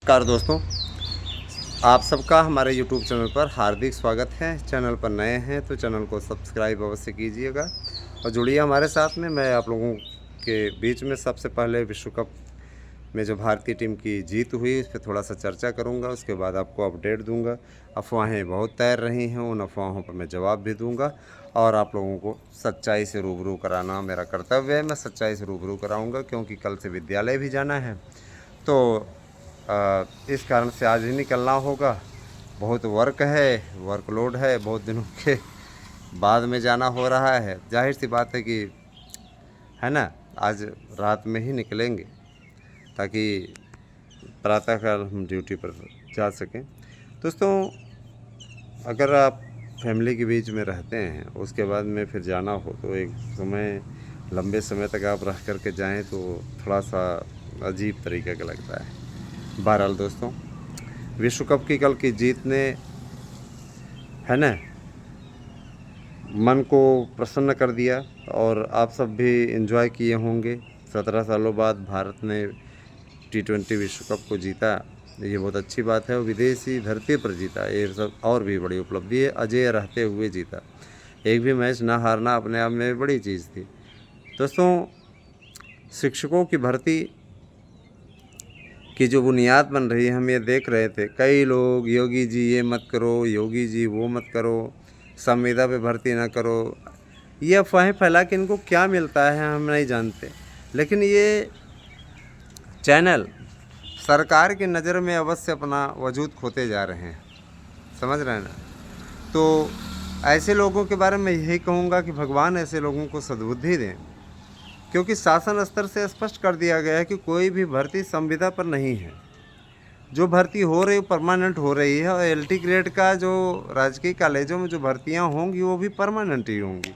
नमस्कार दोस्तों, आप सबका हमारे YouTube चैनल पर हार्दिक स्वागत है। चैनल पर नए हैं तो चैनल को सब्सक्राइब अवश्य कीजिएगा और जुड़िए हमारे साथ में। मैं आप लोगों के बीच में सबसे पहले विश्व कप में जो भारतीय टीम की जीत हुई इस पर थोड़ा सा चर्चा करूंगा, उसके बाद आपको अपडेट दूंगा। अफवाहें बहुत तैर रही हैं, उन अफवाहों पर मैं जवाब भी दूंगा और आप लोगों को सच्चाई से रूबरू कराना मेरा कर्तव्य है। मैं सच्चाई से रूबरू कराऊँगा क्योंकि कल से विद्यालय भी जाना है, तो इस कारण से आज ही निकलना होगा। बहुत वर्क है, वर्कलोड है, बहुत दिनों के बाद में जाना हो रहा है। जाहिर सी बात है कि है ना, आज रात में ही निकलेंगे ताकि प्रातःकाल हम ड्यूटी पर जा सकें। दोस्तों, अगर आप फैमिली के बीच में रहते हैं उसके बाद में फिर जाना हो तो एक समय लंबे समय तक आप रह कर के जाएँ तो थोड़ा सा अजीब तरीके का लगता है। बहरहाल दोस्तों, विश्व कप की कल की जीत ने है ना मन को प्रसन्न कर दिया और आप सब भी एंजॉय किए होंगे। 17 सालों बाद भारत ने T20 विश्व कप को जीता, ये बहुत अच्छी बात है। और विदेशी धरती पर जीता, ये सब और भी बड़ी उपलब्धि है। अजेय रहते हुए जीता, एक भी मैच ना हारना अपने आप में बड़ी चीज़ थी। दोस्तों, शिक्षकों की भर्ती की जो बुनियाद बन रही है, हम ये देख रहे थे। कई लोग योगी जी ये मत करो, योगी जी वो मत करो, संविदा पे भर्ती ना करो, ये अफवाहें फैला के इनको क्या मिलता है हम नहीं जानते। लेकिन ये चैनल सरकार की नज़र में अवश्य अपना वजूद खोते जा रहे हैं, समझ रहे हैं ना। तो ऐसे लोगों के बारे में यही कहूँगा कि भगवान ऐसे लोगों को सद्बुद्धि दें, क्योंकि शासन स्तर से स्पष्ट कर दिया गया है कि कोई भी भर्ती संविदा पर नहीं है। जो भर्ती हो रही परमानेंट हो रही है और LT ग्रेड का जो राजकीय कॉलेजों में जो भर्तियां होंगी वो भी परमानेंट ही होंगी।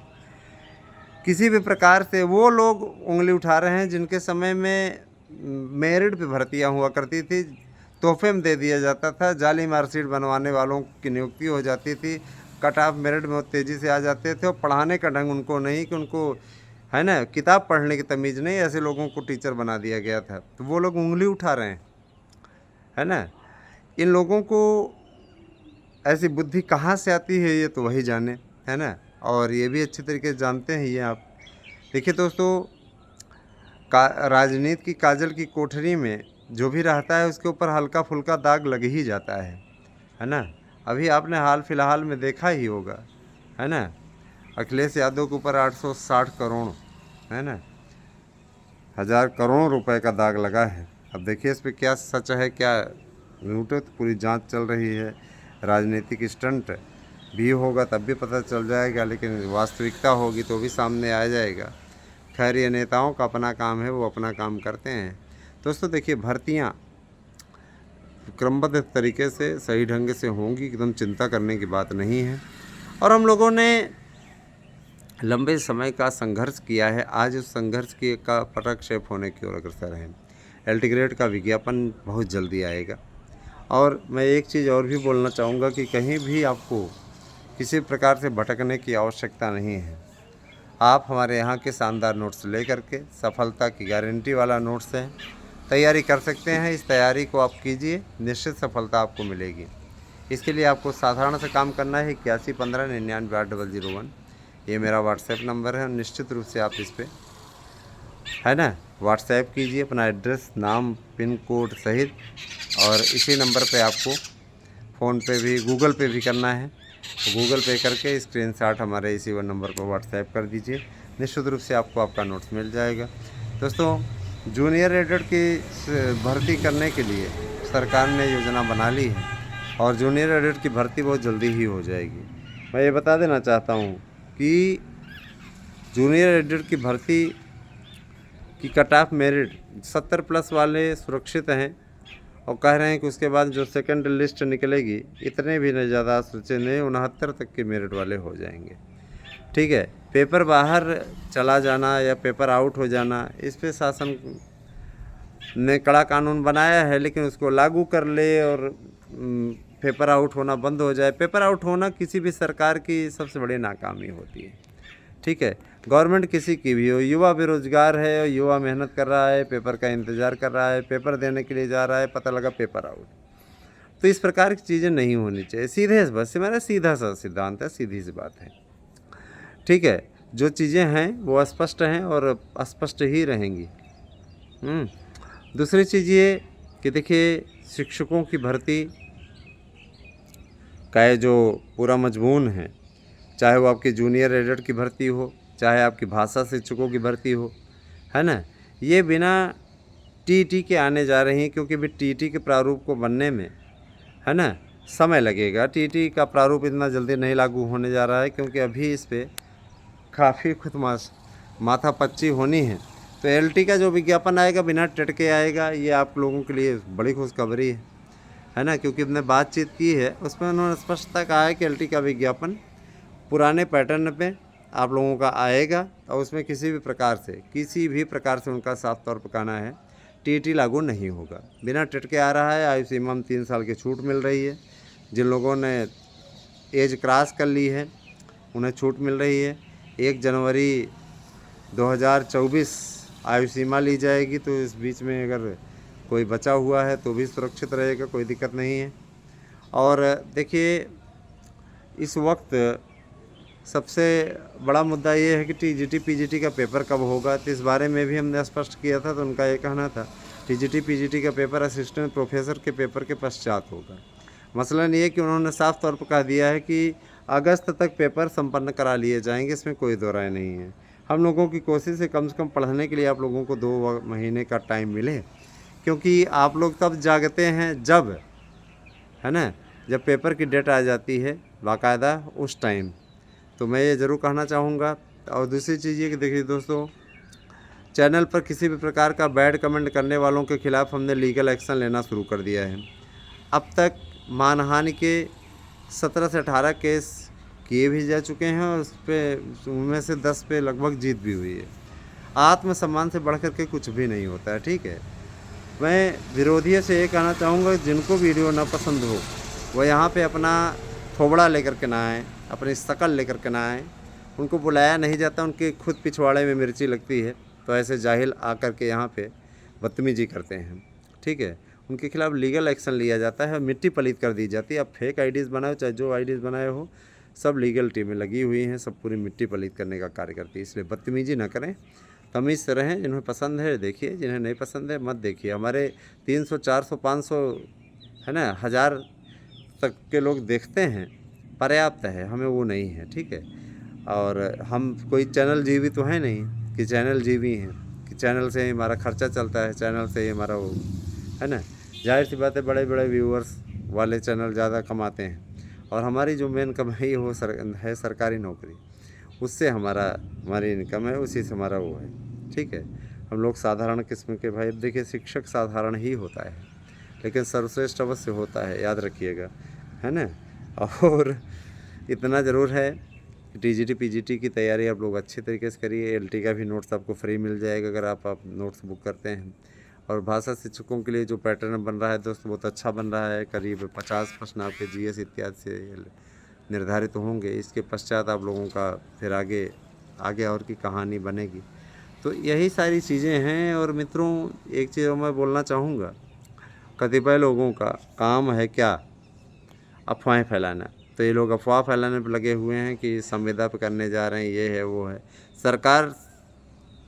किसी भी प्रकार से वो लोग उंगली उठा रहे हैं जिनके समय में मेरिट पे भर्तियां हुआ करती थी, तोहफे में दे दिया जाता था, जाली मार्कशीट बनवाने वालों की नियुक्ति हो जाती थी, कट ऑफ मेरिट में बहुत तेज़ी से आ जाते थे और पढ़ाने का ढंग उनको नहीं कि उनको है ना किताब पढ़ने की तमीज़ नहीं, ऐसे लोगों को टीचर बना दिया गया था। तो वो लोग उंगली उठा रहे हैं, है ना। इन लोगों को ऐसी बुद्धि कहाँ से आती है ये तो वही जाने, है ना। और ये भी अच्छी तरीके से जानते हैं ये आप। देखिए दोस्तों, राजनीति की काजल की कोठरी में जो भी रहता है उसके ऊपर हल्का फुल्का दाग लग ही जाता है ना। अभी आपने हाल फिलहाल में देखा ही होगा, है ना, अखिलेश यादव के ऊपर 860 करोड़, है ना, 1000 करोड़ रुपए का दाग लगा है। अब देखिए इस पर क्या सच है क्या झूठ है, तो पूरी जांच चल रही है। राजनीतिक स्टंट भी होगा तब भी पता चल जाएगा, लेकिन वास्तविकता होगी तो भी सामने आ जाएगा। खैर, ये नेताओं का अपना काम है, वो अपना काम करते हैं। दोस्तों देखिए, भर्तियाँ क्रमबद्ध तरीके से सही ढंग से होंगी, एकदम चिंता करने की बात नहीं है। और हम लोगों ने लंबे समय का संघर्ष किया है, आज उस संघर्ष की का पटाक्षेप होने की ओर अग्रसर है। LT ग्रेड का विज्ञापन बहुत जल्दी आएगा। और मैं एक चीज़ और भी बोलना चाहूँगा कि कहीं भी आपको किसी प्रकार से भटकने की आवश्यकता नहीं है। आप हमारे यहाँ के शानदार नोट्स ले करके, सफलता की गारंटी वाला नोट्स है, तैयारी कर सकते हैं। इस तैयारी को आप कीजिए, निश्चित सफलता आपको मिलेगी। इसके लिए आपको साधारण सा काम करना है। 8115998001 ये मेरा व्हाट्सएप नंबर है। निश्चित रूप से आप इस पर है ना व्हाट्सएप कीजिए अपना एड्रेस, नाम, पिन कोड सहित, और इसी नंबर पे आपको फ़ोन पे भी, गूगल पे भी करना है। तो गूगल पे करके स्क्रीनशॉट हमारे इसी नंबर पर व्हाट्सएप कर दीजिए। निश्चित रूप से आपको आपका नोट्स मिल जाएगा। दोस्तों, जूनियर एडेड की भर्ती करने के लिए सरकार ने योजना बना ली है और जूनियर एडेड की भर्ती बहुत जल्दी ही हो जाएगी। मैं ये बता देना चाहता हूँ कि जूनियर एडेड की भर्ती की कट ऑफ मेरिट 70+ वाले सुरक्षित हैं और कह रहे हैं कि उसके बाद जो सेकंड लिस्ट निकलेगी इतने भी नहीं ज़्यादा सोचे नहीं, 69 तक के मेरिट वाले हो जाएंगे। ठीक है, पेपर बाहर चला जाना या पेपर आउट हो जाना, इस पे शासन ने कड़ा कानून बनाया है, लेकिन उसको लागू कर ले और पेपर आउट होना बंद हो जाए। पेपर आउट होना किसी भी सरकार की सबसे बड़ी नाकामी होती है। ठीक है। गवर्नमेंट किसी की भी हो, युवा बेरोजगार है, युवा मेहनत कर रहा है, पेपर का इंतज़ार कर रहा है, पेपर देने के लिए जा रहा है, पता लगा पेपर आउट। तो इस प्रकार की चीज़ें नहीं होनी चाहिए। सीधे बस से मेरा सीधा सा सिद्धांत है, सीधी सी बात है, ठीक है। जो चीज़ें हैं वो स्पष्ट हैं और स्पष्ट ही रहेंगी। दूसरी चीज़ ये कि देखिए, शिक्षकों की भर्ती का ये जो पूरा मजमून है, चाहे वो आपकी जूनियर एडेड की भर्ती हो, चाहे आपकी भाषा शिक्षकों की भर्ती हो, है ना, ये बिना टीटी के आने जा रही हैं, क्योंकि भी टीटी के प्रारूप को बनने में, है ना, समय लगेगा। टीटी का प्रारूप इतना जल्दी नहीं लागू होने जा रहा है, क्योंकि अभी इस पर काफ़ी खुद माथापच्ची होनी है। तो एलटी का जो विज्ञापन आएगा बिना टेट के आएगा, ये आप लोगों के लिए बड़ी खुशखबरी है ना, क्योंकि हमने बातचीत की है, उसमें उन्होंने स्पष्टता कहा है कि एलटी का विज्ञापन पुराने पैटर्न पे आप लोगों का आएगा और उसमें किसी भी प्रकार से उनका साफ तौर पर कहना है टीटी लागू नहीं होगा। बिना टेट के आ रहा है। आयु सीमा में 3 साल की छूट मिल रही है। जिन लोगों ने एज क्रॉस कर ली है उन्हें छूट मिल रही है। 1 जनवरी 2024 आयु सीमा ली जाएगी, तो इस बीच में अगर कोई बचा हुआ है तो भी सुरक्षित रहेगा, कोई दिक्कत नहीं है। और देखिए, इस वक्त सबसे बड़ा मुद्दा ये है कि टीजीटी पीजीटी का पेपर कब होगा। तो इस बारे में भी हमने स्पष्ट किया था, तो उनका ये कहना था टीजीटी पीजीटी का पेपर असिस्टेंट प्रोफेसर के पेपर के पश्चात होगा। मसलन ये कि उन्होंने साफ तौर पर कह दिया है कि अगस्त तक पेपर संपन्न करा लिए जाएंगे, इसमें कोई दो राय नहीं है। हम लोगों की कोशिश है कम से कम पढ़ने के लिए आप लोगों को 2 महीने का टाइम मिले, क्योंकि आप लोग तब जागते हैं जब, है ना, जब पेपर की डेट आ जाती है बाकायदा उस टाइम। तो मैं ये ज़रूर कहना चाहूँगा। और दूसरी चीज़ ये कि देखिए दोस्तों, चैनल पर किसी भी प्रकार का बैड कमेंट करने वालों के ख़िलाफ़ हमने लीगल एक्शन लेना शुरू कर दिया है। अब तक मानहानि के 17 से 18 केस किए भी जा चुके हैं और उस पर उनमें से 10 पे लगभग जीत भी हुई है। आत्मसम्मान से बढ़ कर के कुछ भी नहीं होता है, ठीक है। मैं विरोधियों से ये कहना चाहूँगा, जिनको वीडियो ना पसंद हो वह यहाँ पे अपना थोबड़ा लेकर के ना आए, अपनी शकल लेकर के ना आए। उनको बुलाया नहीं जाता, उनके खुद पिछवाड़े में मिर्ची लगती है, तो ऐसे जाहिल आकर के यहाँ पे बदतमीजी करते हैं, ठीक है। उनके खिलाफ़ लीगल एक्शन लिया जाता है, मिट्टी पलीत कर दी जाती है। अब फेक आईडीज़ बनाओ, चाहे जो आईडीज़ बनाए हो, सब लीगल टीमें लगी हुई हैं, सब पूरी मिट्टी पलीत करने का कार्य करती है। इसलिए बदतमीजी ना करें, तमीज़ से रहें। जिन्हें पसंद है देखिए, जिन्हें नहीं पसंद है मत देखिए। हमारे 300 400 500 है ना, 1000 तक के लोग देखते हैं, पर्याप्त है, हमें वो नहीं है, ठीक है। और हम कोई चैनल जीवी तो है नहीं कि चैनल जीवी हैं, कि चैनल से ही हमारा खर्चा चलता है, चैनल से ही हमारा वो, है ना। जाहिर सी बात है, बड़े बड़े व्यूअर्स वाले चैनल ज़्यादा कमाते हैं, और हमारी जो मेन कमाई है वो है सरकारी नौकरी, उससे हमारी इनकम है, उसी से हमारा वो है, ठीक है। हम लोग साधारण किस्म के भाई, देखिए शिक्षक साधारण ही होता है, लेकिन सर्वश्रेष्ठ अवश्य होता है, याद रखिएगा, है ना। और इतना ज़रूर है, टीजीटी पीजीटी की तैयारी आप लोग अच्छे तरीके से करिए। एलटी का भी नोट्स आपको फ्री मिल जाएगा अगर आप नोट्स बुक करते हैं। और भाषा शिक्षकों के लिए जो पैटर्न बन रहा है दोस्त, बहुत अच्छा बन रहा है। करीब 50 प्रश्न आपके जीएस इत्यादि से निर्धारित होंगे। इसके पश्चात आप लोगों का फिर आगे और की कहानी बनेगी। तो यही सारी चीज़ें हैं। और मित्रों, एक चीज़ मैं बोलना चाहूँगा, कतिपय लोगों का काम है क्या, अफवाहें फैलाना। तो ये लोग अफवाह फैलाने पर लगे हुए हैं कि संविदा पे करने जा रहे हैं, ये है वो है। सरकार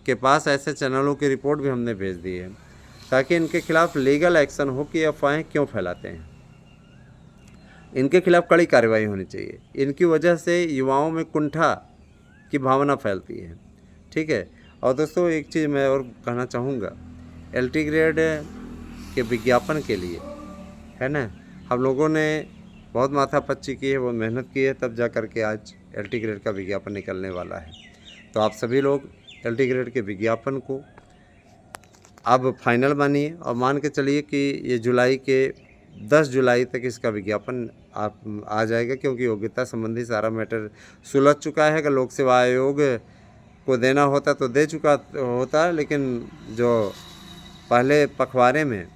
के पास ऐसे चैनलों की रिपोर्ट भी हमने भेज दी है, ताकि इनके खिलाफ़ लीगल एक्शन हो कि अफवाहें क्यों फैलाते हैं। इनके खिलाफ़ कड़ी कार्रवाई होनी चाहिए। इनकी वजह से युवाओं में कुंठा की भावना फैलती है, ठीक है। और दोस्तों, एक चीज़ मैं और कहना चाहूँगा, एलटी ग्रेड के विज्ञापन के लिए, है ना, हम लोगों ने बहुत माथापच्ची की है, बहुत मेहनत की है, तब जा कर के आज एलटी ग्रेड का विज्ञापन निकलने वाला है। तो आप सभी लोग एलटी ग्रेड के विज्ञापन को अब फाइनल मानिए, और मान के चलिए कि ये जुलाई के 10 जुलाई तक इसका विज्ञापन आप आ जाएगा, क्योंकि योग्यता संबंधी सारा मैटर सुलझ चुका है। अगर लोक सेवा आयोग को देना होता तो दे चुका होता, लेकिन जो पहले पखवाड़े में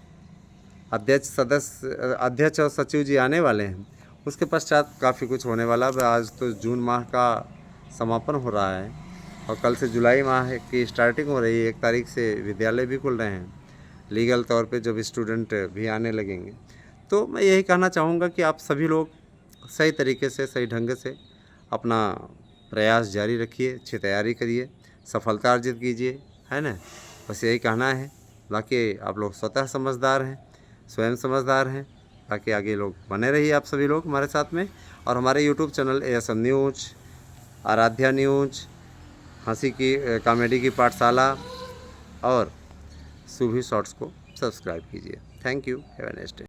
अध्यक्ष और सचिव जी आने वाले हैं, उसके पश्चात काफ़ी कुछ होने वाला है। आज तो जून माह का समापन हो रहा है, और कल से जुलाई माह की स्टार्टिंग हो रही है, 1 तारीख से विद्यालय भी खुल रहे हैं लीगल तौर पे, जब स्टूडेंट भी आने लगेंगे। तो मैं यही कहना चाहूँगा कि आप सभी लोग सही तरीके से, सही ढंग से अपना प्रयास जारी रखिए, अच्छी तैयारी करिए, सफलता अर्जित कीजिए, है ना। बस यही कहना है। बाकी आप लोग स्वतः समझदार हैं, स्वयं समझदार हैं। बाकी आगे लोग बने रहिए आप सभी लोग हमारे साथ में, और हमारे YouTube channel ASM news, Aaradhya news, हंसी की कॉमेडी की पाठशाला और सुभी शॉर्ट्स को सब्सक्राइब कीजिए। Thank you, have a nice day.